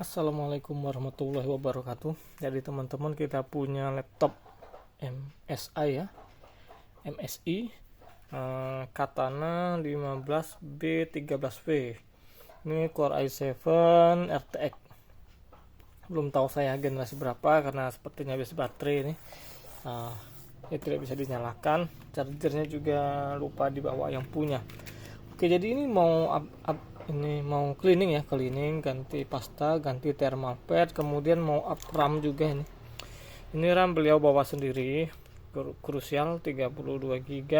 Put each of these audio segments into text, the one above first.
Assalamualaikum warahmatullahi wabarakatuh. Jadi teman-teman, kita punya laptop MSI ya, MSI Katana 15B13V. Ini Core i7 RTX. Belum tahu saya generasi berapa karena sepertinya habis baterai ini. Ya tidak bisa dinyalakan. Chargernya juga lupa dibawa yang punya. Oke, jadi ini mau cleaning ya, ganti pasta, ganti thermal pad, kemudian mau up RAM juga ini. Ini RAM beliau bawa sendiri, krusial 32 GB,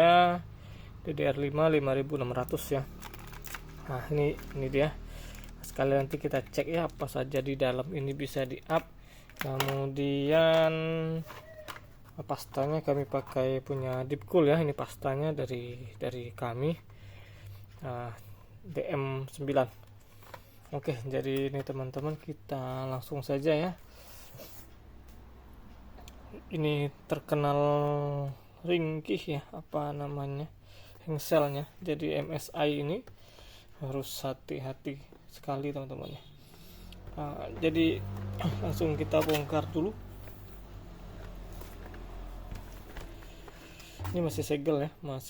DDR5 5600 ya. Nah, ini dia. Sekali nanti kita cek ya apa saja di dalam ini bisa di up. Kemudian pastanya kami pakai punya Deepcool ya, ini pastanya dari kami. DM9. Oke, jadi ini teman-teman, kita langsung saja ya. Ini terkenal ringkih ya, apa namanya, hengselnya. Jadi MSI ini harus hati-hati sekali teman-teman ya. Jadi langsung kita bongkar dulu. Ini masih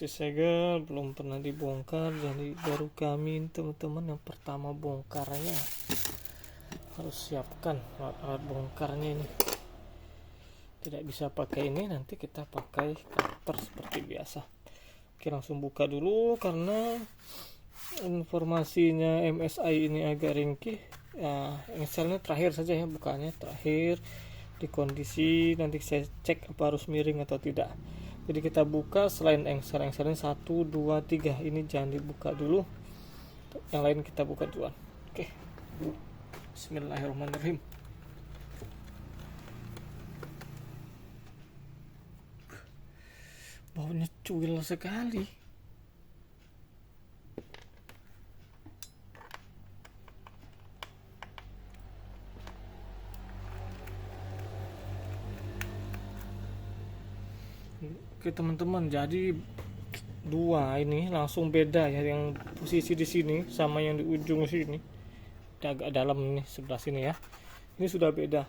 segel, belum pernah dibongkar. Jadi baru kami teman-teman yang pertama bongkarnya. Harus siapkan alat bongkarnya ini. Tidak bisa pakai ini, nanti kita pakai cutter seperti biasa. Oke, langsung buka dulu karena informasinya MSI ini agak ringkih. Engselnya terakhir saja ya, bukanya terakhir. Di kondisi nanti saya cek apa harus miring atau tidak. Jadi kita buka selain engselnya 1, 2, 3 ini jangan dibuka dulu, yang lain kita buka duluan. Oke, bismillahirrahmanirrahim. Baunya cuil sekali. Oke teman-teman, jadi dua ini langsung beda ya, yang posisi di sini sama yang di ujung sini, agak dalam ini sebelah sini ya, ini sudah beda.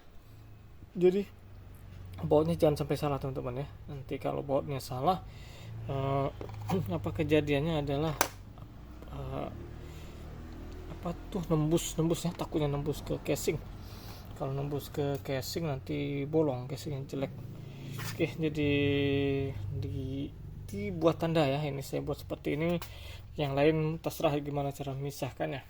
Jadi bautnya jangan sampai salah teman-teman ya. Nanti kalau bautnya salah, apa kejadiannya adalah nembusnya, takutnya nembus ke casing. Kalau nembus ke casing nanti bolong, casingnya jelek. Oke, jadi dibuat tanda ya. Ini saya buat seperti ini. Yang lain terserah gimana cara memisahkannya.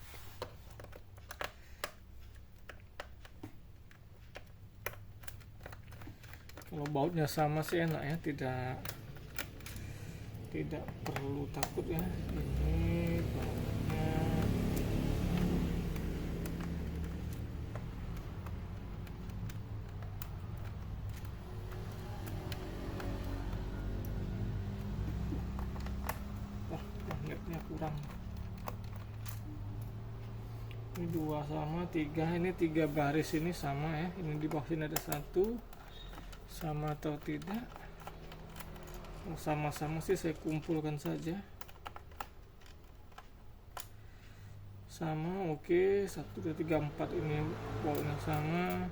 Kalau bautnya sama sih enak ya, tidak perlu takut ya. Ini bautnya magnetnya kurang. Ini 2 sama 3, ini 3 baris ini sama ya. Ini di bawah sini ada 1, sama atau tidak? Sama-sama sih, saya kumpulkan saja. Sama, oke. 1, 2, 3, 4 ini bautnya sama.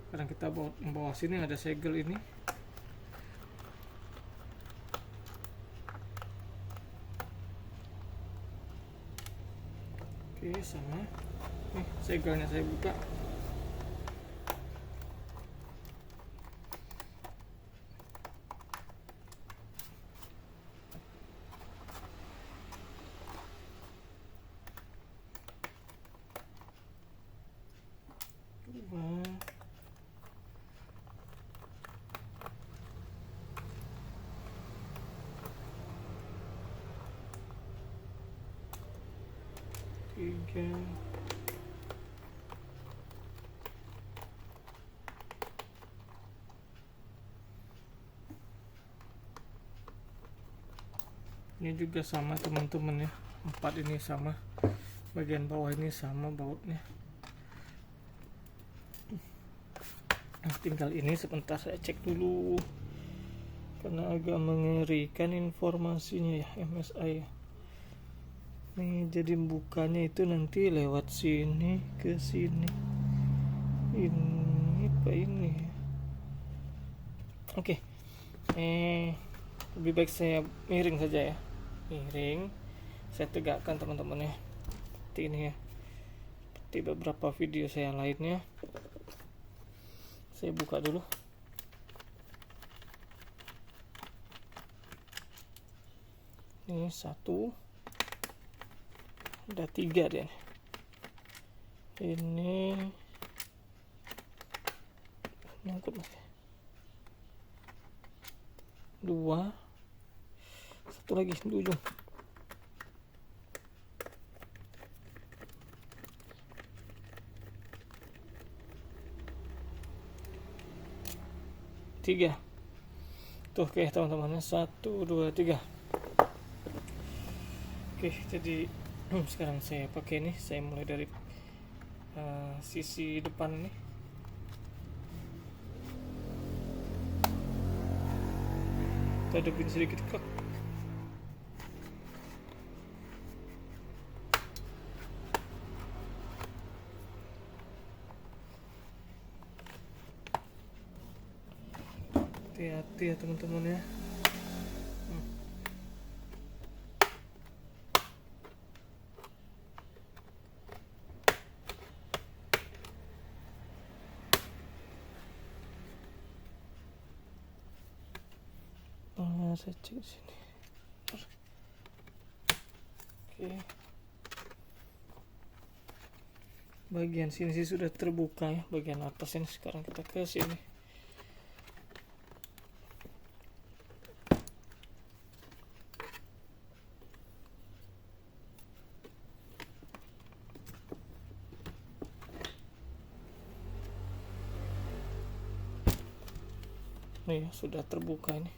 Sekarang kita bawah sini ada segel ini. Oke, sama. Nih, segelnya saya buka. Tiga. Ini juga sama teman-teman ya, 4 ini sama, bagian bawah ini sama bautnya. Tinggal ini sebentar saya cek dulu karena agak mengerikan informasinya ya, MSI ya. Nih, jadi bukanya itu nanti lewat sini ke sini. Ini apa ini? Oke. Lebih baik saya miring saja ya. Miring. Saya tegakkan teman-teman ya. Seperti ini ya. Seperti beberapa video saya lainnya. Saya buka dulu. Ini 1. Ada 3 deh. Ini nyangkut masih. 2. Satu lagi di ujung. Tiga. Tuh, oke teman-teman, 1, 2, 3. Oke, jadi sekarang saya pakai ini. Saya mulai dari sisi depan ini. Kita hadapin sedikit kok. Hati-hati ya teman-teman ya. Saya cek sini. Oke. Bagian sini sih sudah terbuka ya. Bagian atas ini sekarang kita ke sini. Nih ya, sudah terbuka ini.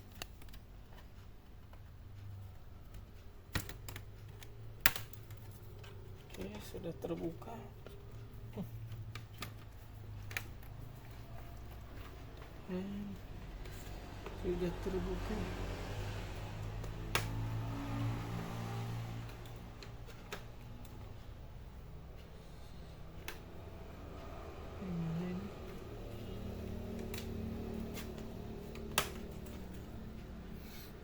Oke, sudah terbuka. Sudah terbuka.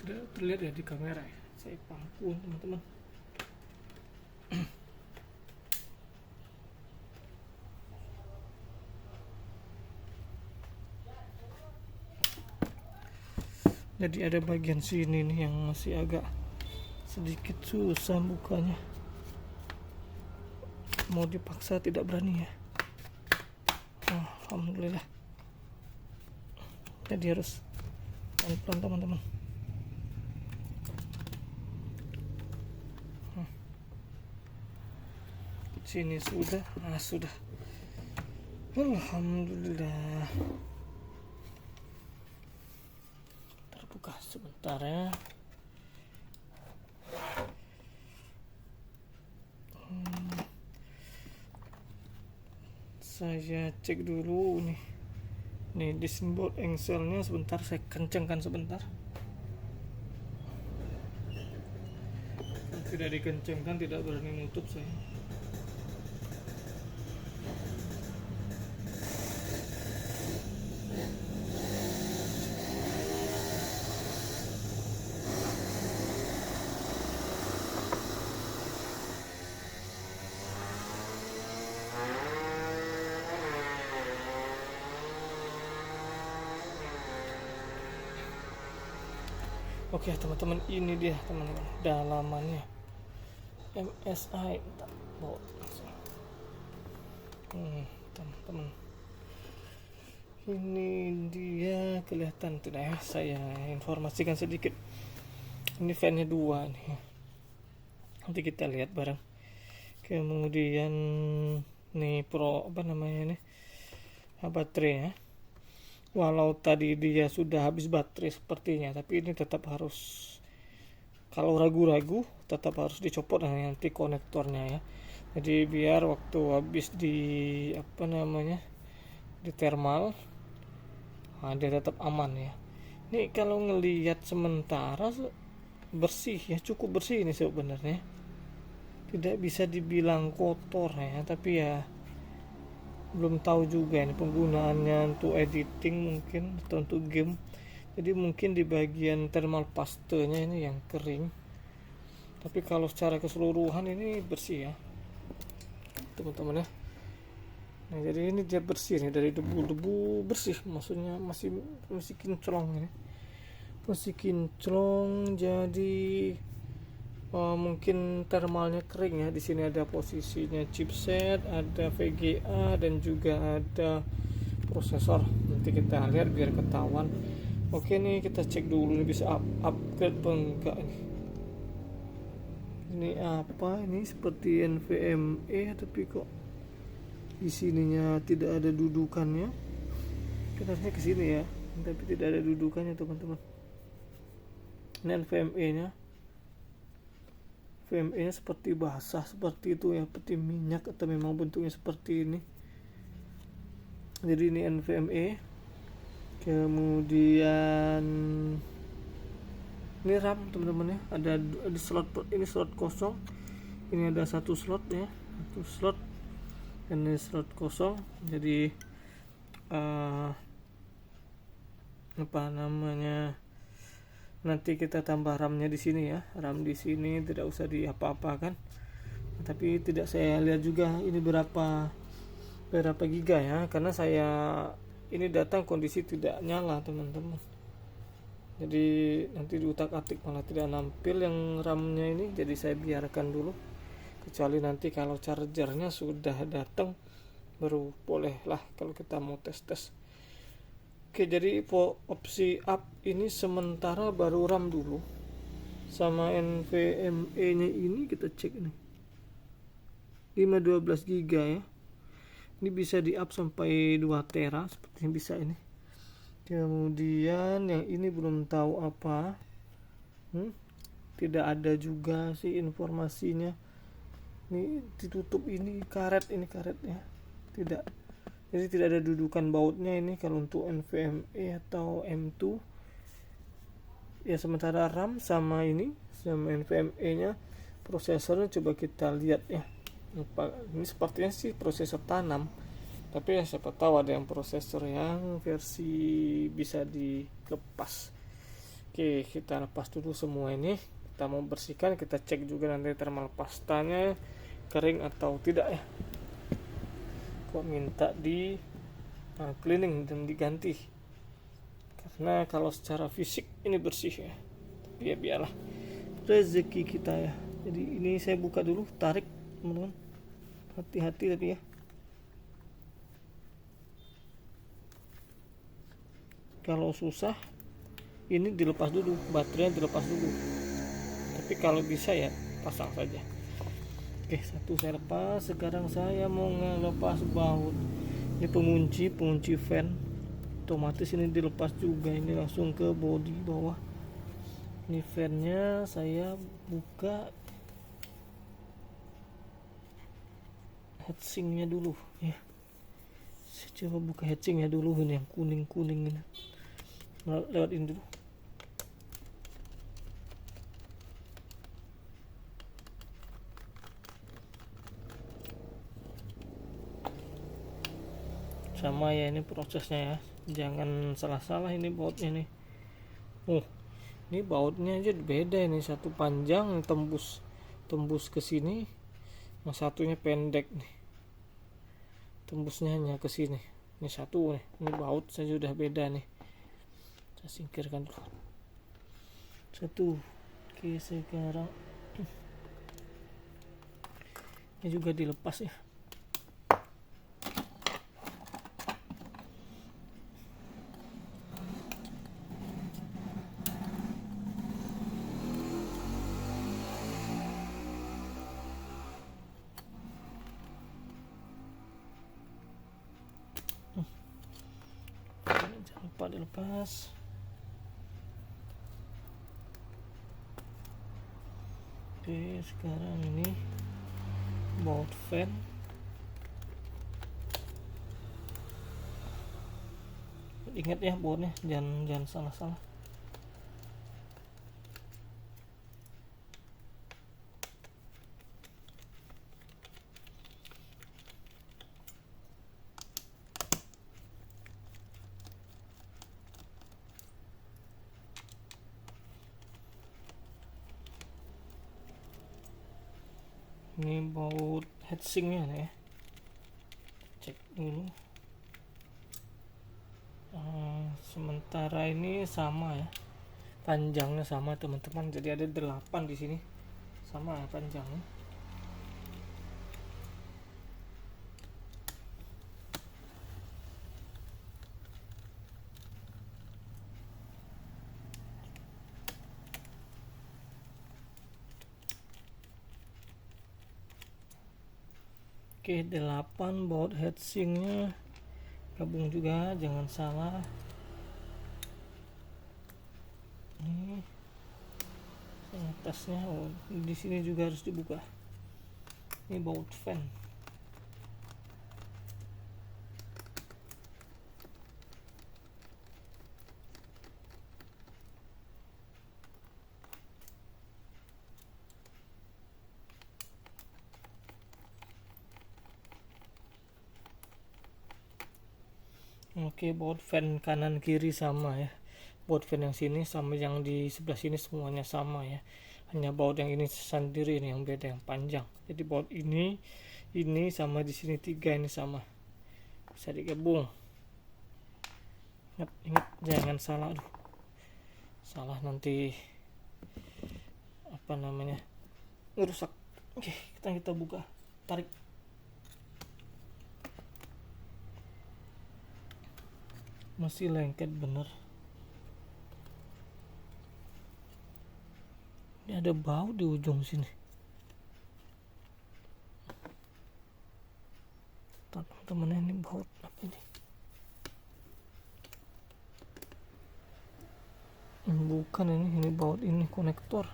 Tidak terlihat ya di kamera ya. Saya pangku teman-teman. Jadi ada bagian sini nih yang masih agak sedikit susah bukanya. Mau dipaksa tidak berani ya. Alhamdulillah. Jadi harus pelan-pelan teman-teman. Sini sudah, sudah. Alhamdulillah. Terbuka sebentar ya. Saya cek dulu nih. Nih di simbol engselnya sebentar, saya kencangkan sebentar. Tidak dikencangkan, tidak berani nutup saya. Oke teman-teman, ini dia teman-teman dalamannya. MSI bawa teman-teman, ini dia kelihatan tidak ya, saya informasikan sedikit. Ini fan-nya 2 nih, nanti kita lihat bareng. Kemudian nih apa namanya nih, baterai ya. Walau tadi dia sudah habis baterai sepertinya, tapi ini tetap harus, kalau ragu-ragu tetap harus dicopot nanti konektornya ya. Jadi biar waktu habis di di thermal, dia tetap aman ya. Ini kalau ngelihat sementara bersih ya, cukup bersih ini sebenarnya. Tidak bisa dibilang kotor ya, tapi ya belum tahu juga ini penggunaannya untuk editing mungkin atau untuk game. Jadi mungkin di bagian thermal paste-nya ini yang kering, tapi kalau secara keseluruhan ini bersih ya teman-teman ya. Nah jadi ini dia bersih nih, dari debu-debu bersih, maksudnya masih kinclong ini, masih kinclong. Jadi mungkin thermalnya kering ya. Di sini ada posisinya chipset, ada VGA, dan juga ada prosesor. Nanti kita lihat biar ketahuan. Oke nih kita cek dulu nih bisa upgrade apa enggak nih. Ini apa ini, seperti NVMe tapi kok di sininya tidak ada dudukannya. Kita harusnya ke sini ya, tapi tidak ada dudukannya teman-teman. Ini NVMe nya, VME nya seperti basah seperti itu ya, peti minyak atau memang bentuknya seperti ini. Jadi ini NVMe. Kemudian ini RAM teman-teman ya, ada slot, ini slot kosong, ini ada satu slot ya, satu slot, dan ini slot kosong. Jadi apa namanya, nanti kita tambah RAM-nya di sini ya. RAM di sini tidak usah diapa-apakan, tapi tidak saya lihat juga ini berapa giga ya, karena saya ini datang kondisi tidak nyala teman-teman. Jadi nanti diutak-atik malah tidak nampil yang RAM-nya ini, jadi saya biarkan dulu. Kecuali nanti kalau chargernya sudah datang baru boleh lah kalau kita mau tes. Oke, jadi opsi up ini sementara baru RAM dulu. Sama NVMe nya ini kita cek nih, 512 GB ya. Ini bisa di up sampai 2 tera sepertinya bisa ini. Kemudian yang ini belum tahu apa, tidak ada juga sih informasinya. Ini ditutup, ini karet ya, tidak. Jadi tidak ada dudukan bautnya ini kalau untuk NVMe atau M2 ya. Sementara RAM sama ini sama NVMe nya, prosesornya coba kita lihat ya. Ini sepertinya sih prosesor tanam, tapi ya siapa tahu ada yang prosesor yang versi bisa dilepas. Oke, kita lepas dulu semua ini, kita mau bersihkan, kita cek juga nanti thermal pastanya kering atau tidak ya. Kok minta di cleaning dan diganti, karena kalau secara fisik ini bersih ya, tapi ya biarlah, rezeki kita ya. Jadi ini saya buka dulu, tarik teman-teman, hati-hati tadi ya. Kalau susah ini dilepas dulu, baterainya dilepas dulu, tapi kalau bisa ya pasang saja. Oke, satu saya lepas. Sekarang saya mau ngelepas baut. Ini pengunci fan, otomatis ini dilepas juga. Ini langsung ke bodi bawah. Ini fan-nya saya buka heatsinknya dulu ya. Saya coba buka heatsinknya dulu, ini yang kuning ini, lewat ini dulu. Sama ya ini prosesnya ya, jangan salah ini bautnya nih. Ini bautnya aja beda, ini satu panjang tembus ke sini, yang satunya pendek nih, tembusnya hanya ke sini. Ini satu nih, ini baut saya sudah beda nih, saya singkirkan dulu satu. Oke, sekarang ini juga dilepas ya. Jangan lupa dilepas. Oke, sekarang ini baut fan. Ingat ya bautnya, jangan salah. Ini baut heatsinknya nih ya, cek dulu. Sementara ini sama ya, panjangnya sama teman-teman, jadi ada 8 di sini, sama ya panjangnya. Oke, 8 baut heatsinknya gabung juga, jangan salah. Ini atasnya, di sini juga harus dibuka. Ini baut fan. Oke, baut fan kanan kiri sama ya. Baut fan yang sini sama yang di sebelah sini semuanya sama ya. Hanya baut yang ini sendiri ini yang beda, yang panjang. Jadi baut ini sama di sini 3 ini sama. Bisa digabung. Ingat jangan salah. Aduh. Salah nanti apa namanya? Ngerusak. Oke, kita buka. Tarik. Masih lengket bener. Ini ada bau di ujung sini. Teman-teman, ini baut apa ini? Bukan, ini baut ini konektor.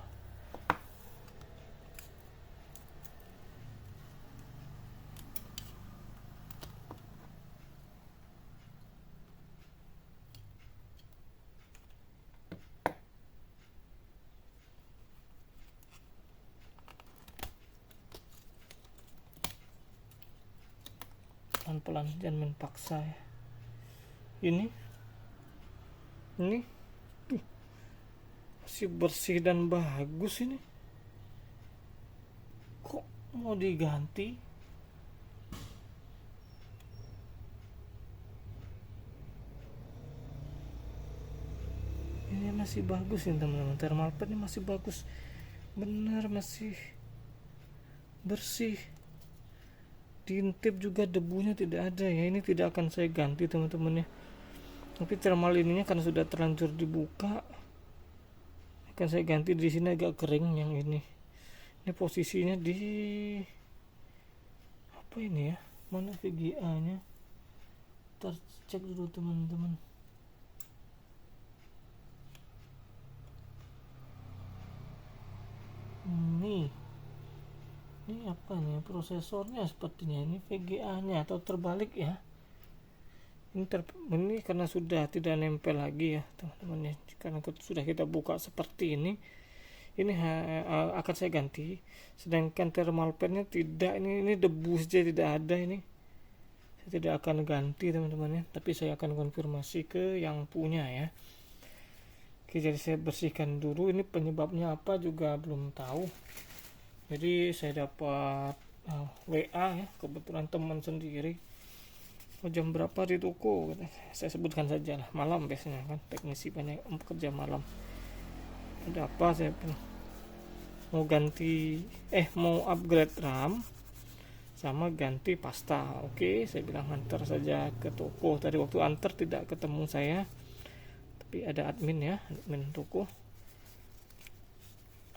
Pelan-pelan, jangan main paksa ya. Ini masih bersih dan bagus. Ini kok mau diganti? Ini masih bagus ya teman-teman, thermal pad ini masih bagus bener, masih bersih. Diintip juga debunya tidak ada ya. Ini tidak akan saya ganti teman-teman ya, tapi thermal ininya karena sudah terlanjur dibuka akan saya ganti. Di sini agak kering yang ini posisinya di apa ini ya, mana VGA nya, ntar cek dulu teman-teman. Ini apa nih, prosesornya sepertinya ini VGA nya atau terbalik ya. Ini karena sudah tidak nempel lagi ya teman-teman ya, karena sudah kita buka seperti ini akan saya ganti. Sedangkan thermal padnya tidak, ini debu saja tidak ada. Ini saya tidak akan ganti teman-teman ya, tapi saya akan konfirmasi ke yang punya ya. Oke, jadi saya bersihkan dulu. Ini penyebabnya apa juga belum tahu. Jadi saya dapat WA ya, kebetulan teman sendiri. Jam berapa di toko? Saya sebutkan saja lah, malam biasanya kan, teknisi banyak kerja malam. Ada apa? Saya mau ganti, mau upgrade RAM sama ganti pasta. Oke, saya bilang antar saja ke toko. Tadi waktu antar tidak ketemu saya, tapi ada admin toko.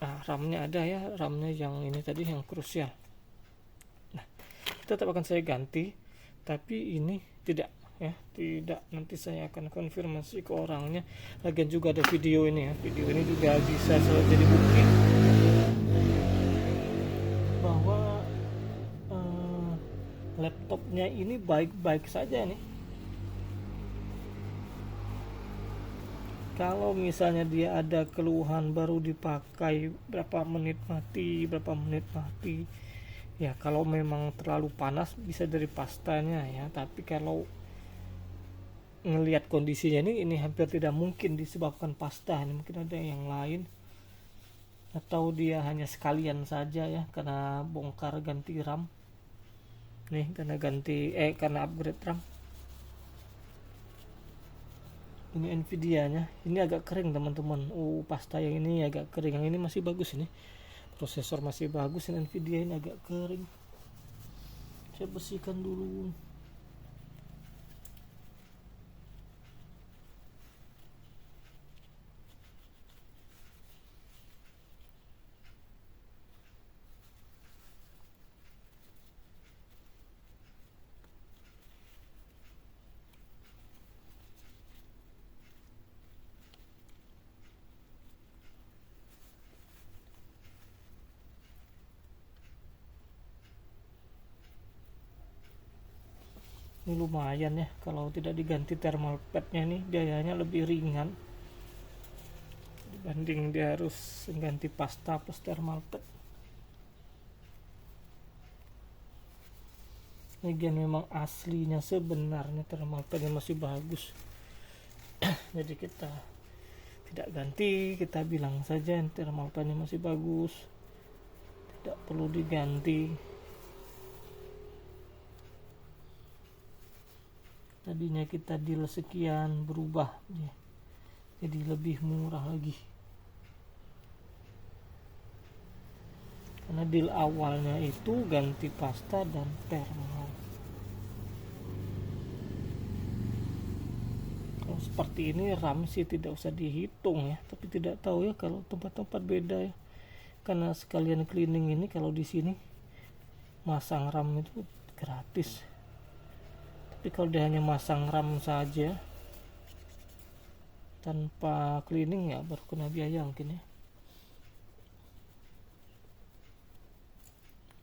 RAM-nya ada ya, RAM-nya yang ini tadi yang krusial. Nah, tetap akan saya ganti, tapi ini tidak ya, tidak. Nanti saya akan konfirmasi ke orangnya. Lagian juga ada video ini ya, video ini juga bisa jadi bukti bahwa laptopnya ini baik-baik saja nih. Kalau misalnya dia ada keluhan baru dipakai berapa menit mati ya. Kalau memang terlalu panas bisa dari pastanya ya, tapi kalau ngelihat kondisinya ini hampir tidak mungkin disebabkan pasta. Ini mungkin ada yang lain. atau dia hanya sekalian saja ya karena bongkar ganti RAM nih, karena upgrade RAM. Ini Nvidia nya, ini agak kering teman-teman. Pasta yang ini agak kering, yang ini masih bagus, ini prosesor masih bagus. Ini Nvidia ini agak kering, saya bersihkan dulu. Ini lumayan ya, kalau tidak diganti thermal padnya nih biayanya lebih ringan dibanding dia harus ganti pasta plus thermal pad. Lagian memang aslinya sebenarnya thermal padnya masih bagus. Jadi kita tidak ganti, kita bilang saja thermal padnya masih bagus, tidak perlu diganti. Tadinya kita deal sekian, berubah ya, jadi lebih murah lagi karena deal awalnya itu ganti pasta dan thermal. Kalau seperti ini RAM sih tidak usah dihitung ya, tapi tidak tahu ya kalau tempat-tempat beda ya, karena sekalian cleaning ini kalau di sini masang RAM itu gratis. Tapi kalau dia hanya masang RAM saja tanpa cleaning ya baru kena biaya mungkin ya,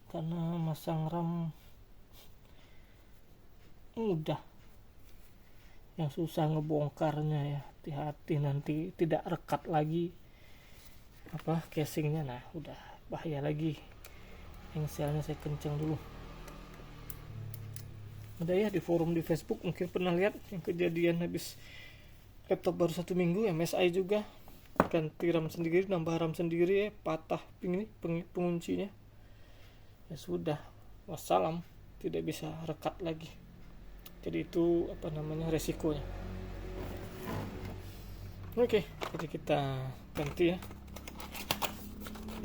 karena masang RAM mudah, yang susah ngebongkarnya ya. Hati-hati nanti tidak rekat lagi casingnya, nah udah bahaya lagi. Engselnya saya kencang dulu. Ada ya di forum di Facebook mungkin pernah lihat yang kejadian habis laptop baru 1 minggu, MSI juga ganti RAM sendiri, nambah RAM sendiri ya, patah ini penguncinya. Ya sudah, wassalam, tidak bisa rekat lagi. Jadi itu resikonya. Oke, jadi kita ganti ya.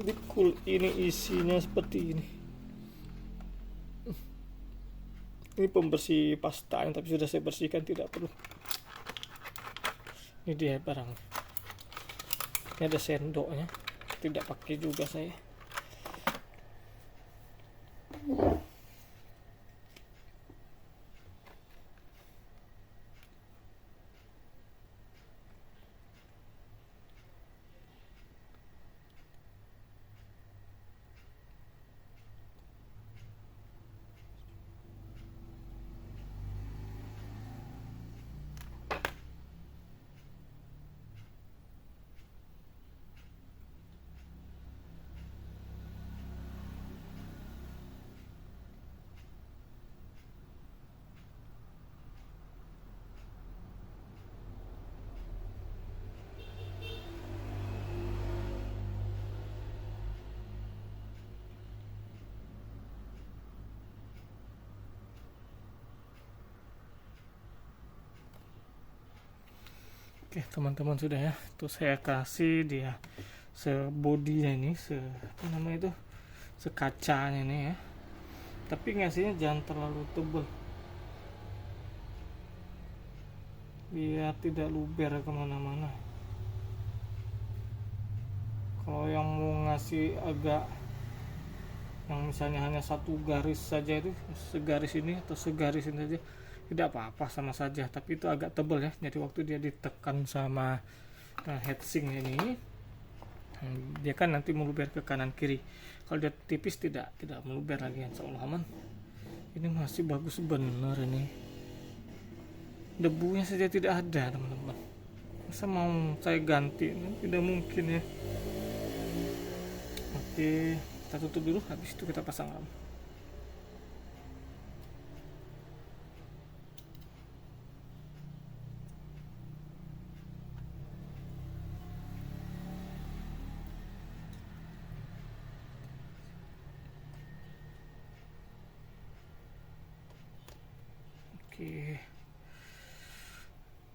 Jadi cool ini isinya seperti ini. Ini pembersih pasta yang tapi sudah saya bersihkan, tidak perlu. Ini dia barang. Ini ada sendoknya, tidak pakai juga saya. Oke teman-teman, sudah ya, itu saya kasih dia sebodinya ini, sekacanya ini ya, tapi ngasihnya jangan terlalu tebal biar tidak luber kemana-mana. Kalau yang mau ngasih agak, yang misalnya hanya satu garis saja, itu segaris ini atau segaris ini saja, tidak apa-apa, sama saja, tapi itu agak tebal ya. Jadi waktu dia ditekan sama heatsink ini, dia kan nanti meluber ke kanan kiri. Kalau dia tipis tidak meluber lagi, insyaallah aman. Ini masih bagus benar, ini debunya saja tidak ada teman-teman. Masa mau saya ganti? Tidak mungkin ya. Oke, kita tutup dulu, habis itu kita pasang RAM. Oke,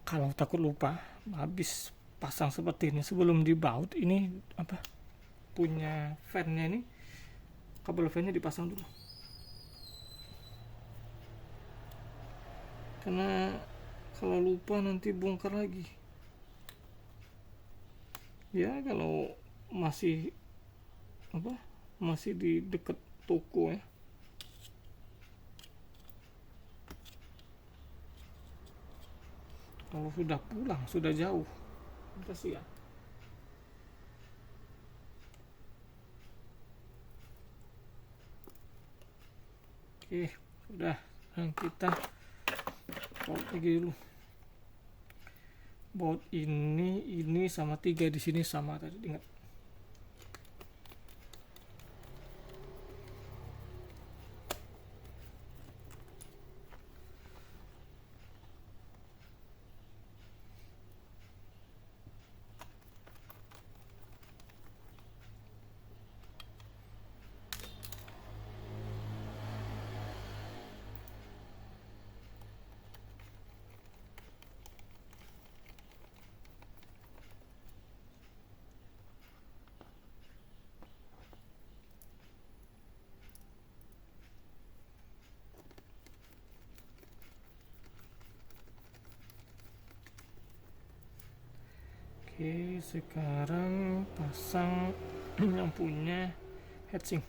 kalau takut lupa habis pasang seperti ini, sebelum dibaut ini apa punya fan-nya ini, kabel fan-nya dipasang dulu, karena kalau lupa nanti bongkar lagi ya. Kalau masih masih di dekat toko ya. Kalau sudah pulang, sudah jauh, kasihan. Oke, sudah. Sekarang kita baut lagi dulu. Baut ini sama 3 di sini sama tadi, ingat. Oke, sekarang pasang yang punya heatsink.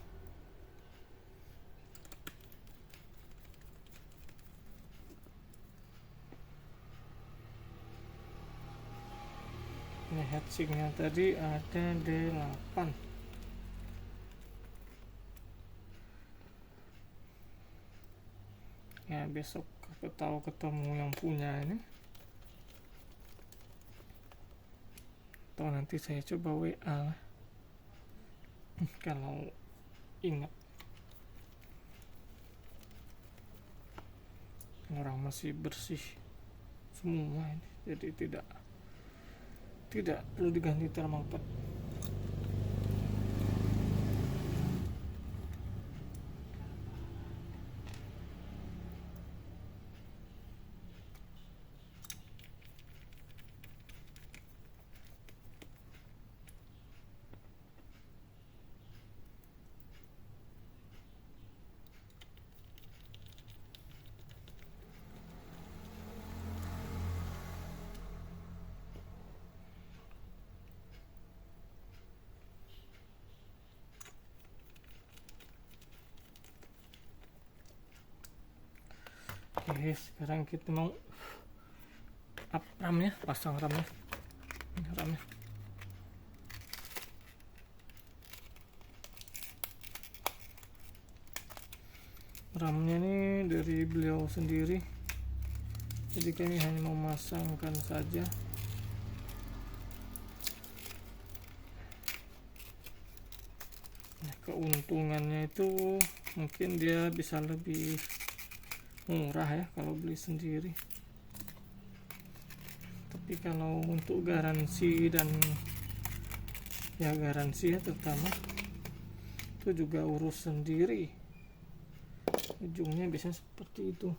Ini heatsinknya tadi ada D8. Ya, besok aku tahu ketemu yang punya ini, atau nanti saya coba WA kalau ingat. Orang masih bersih semua ini, jadi tidak perlu diganti thermal pad. Oke, sekarang kita mau up RAM-nya, pasang RAM-nya. Ini RAM-nya. RAM-nya ini dari beliau sendiri, jadi kami hanya memasangkan saja. Nah, keuntungannya itu mungkin dia bisa lebih murah ya kalau beli sendiri, tapi kalau untuk garansi dan ya garansi ya terutama itu juga urus sendiri, ujungnya biasanya seperti itu.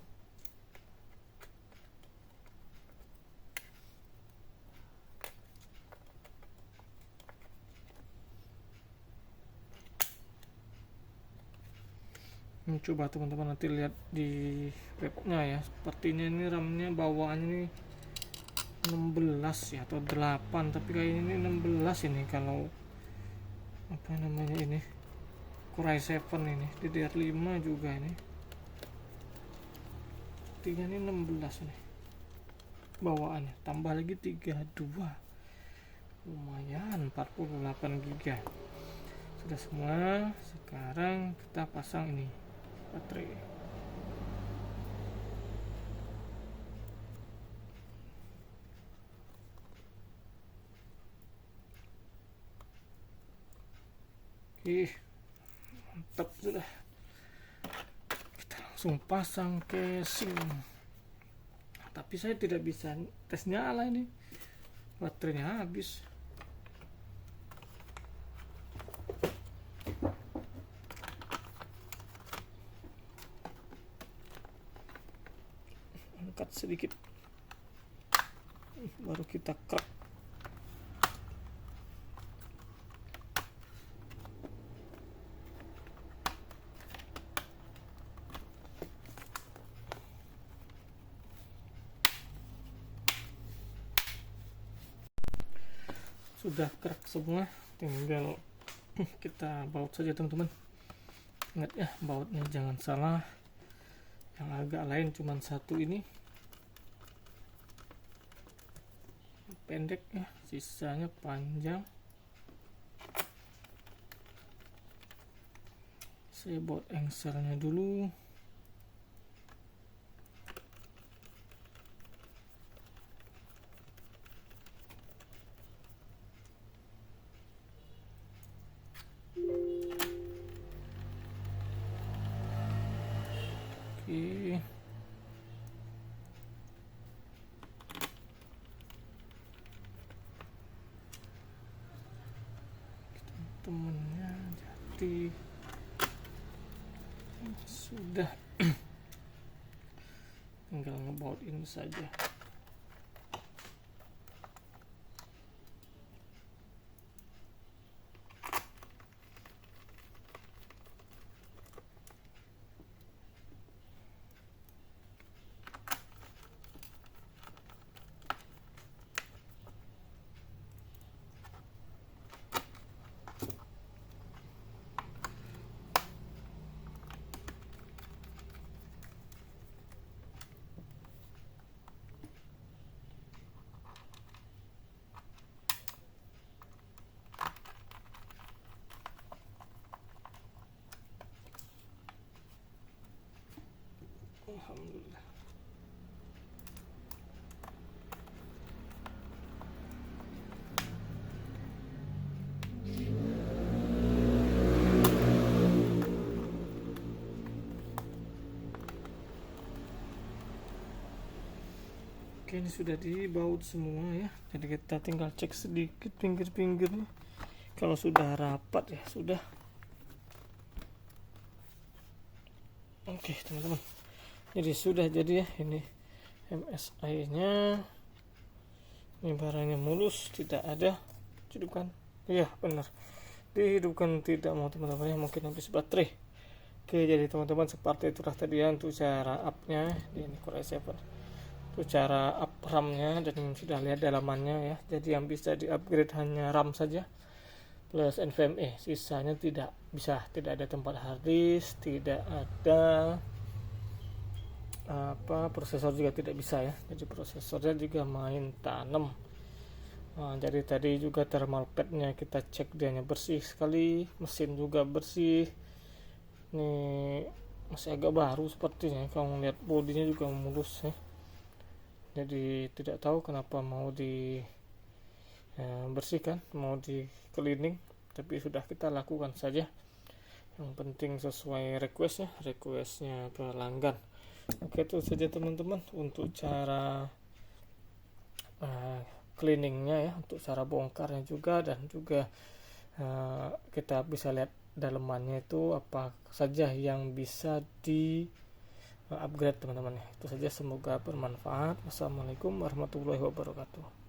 Coba teman-teman nanti lihat di webnya ya, sepertinya ini RAM-nya bawaannya ini 16 ya atau 8, tapi kayaknya ini 16 ini. Kalau apa namanya ini Core i7 ini DDR5 juga ini, tiga ini 16 nih bawaannya, tambah lagi 32, lumayan 48 GB sudah semua. Sekarang kita pasang ini baterai. Mantap sudah. Kita langsung pasang casing. Tapi saya tidak bisa tes nyala ini, baterainya habis. angkat sedikit, baru kita crack. Sudah crack semua, tinggal kita baut saja teman-teman. Ingat ya, bautnya jangan salah, yang agak lain cuman satu ini pendek ya, sisanya panjang. Saya baut engselnya dulu. Oke. Temennya jadi sudah. Tinggal ngebaut ini saja. Alhamdulillah. Oke, ini sudah dibaut semua ya. Jadi kita tinggal cek sedikit pinggir-pinggirnya. Kalau sudah rapat ya sudah. Oke teman-teman, jadi sudah jadi ya, ini MSI-nya. Ini barangnya mulus, tidak ada hidupkan. Iya benar, dihidupkan tidak mau teman-teman ya, mungkin habis baterai. Oke, jadi teman-teman seperti itulah tadi ya untuk cara up-nya di Core i7. Itu cara up RAM-nya, dan sudah lihat dalamannya ya. Jadi yang bisa di-upgrade hanya RAM saja plus NVMe, sisanya tidak bisa, tidak ada tempat hard disk, tidak ada prosesor juga tidak bisa ya. Jadi prosesornya juga main tanam. Jadi tadi juga thermal pad-nya kita cek, dianya bersih sekali, mesin juga bersih. Ini masih agak baru sepertinya, kalau melihat bodinya juga mulus ya. Jadi tidak tahu kenapa mau di bersihkan, mau di cleaning, tapi sudah kita lakukan saja. Yang penting sesuai requestnya pelanggan. Oke, itu saja teman-teman untuk cara cleaningnya ya, untuk cara bongkarnya juga, dan juga kita bisa lihat dalemannya itu apa saja yang bisa di upgrade teman-teman. Itu saja, semoga bermanfaat. Wassalamualaikum warahmatullahi wabarakatuh.